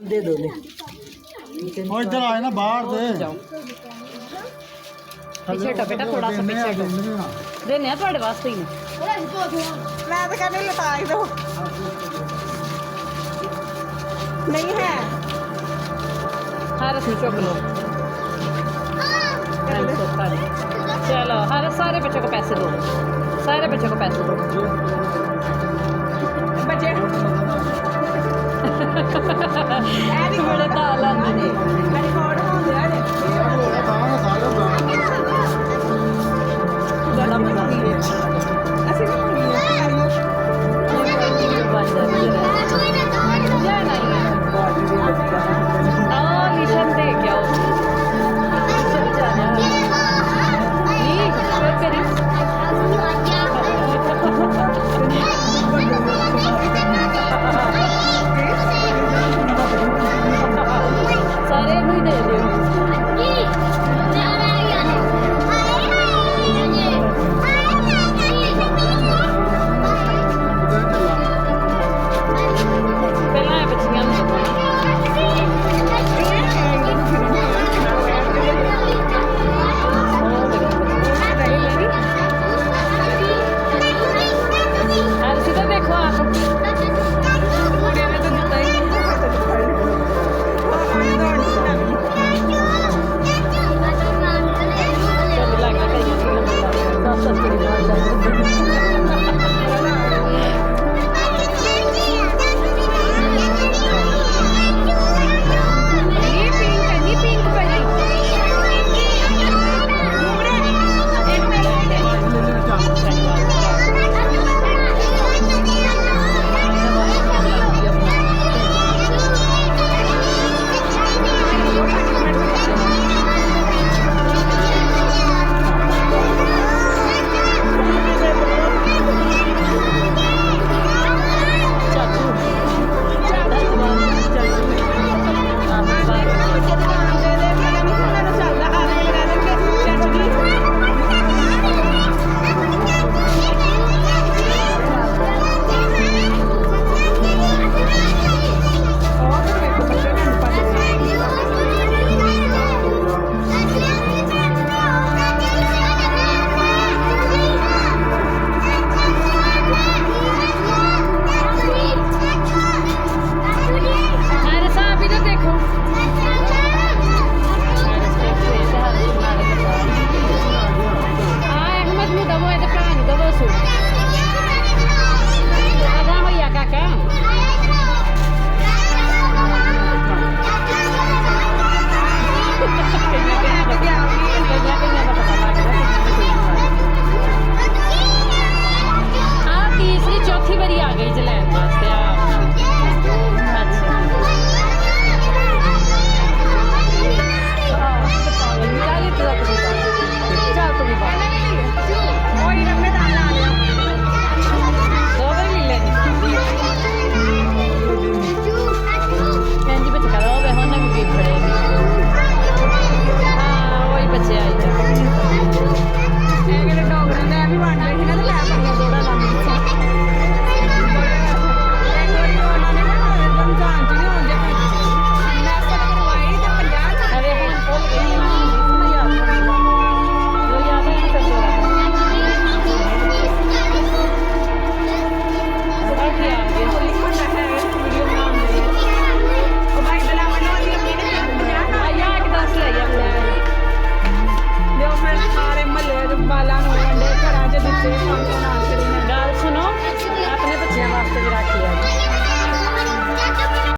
दे दो ले और इधर आए ना बाहर से जाओ पीछे हटो बेटा थोड़ा सा पीछे हटो देने हैं थोड़े वास्ते ही ने मैं तो कहने लटा दो नहीं है हर इसमें चुप लो चलो हर सारे बच्चों को पैसे दो सारे बच्चों को पैसे दो बचे बड़े ताल आंदे ने रिकॉर्ड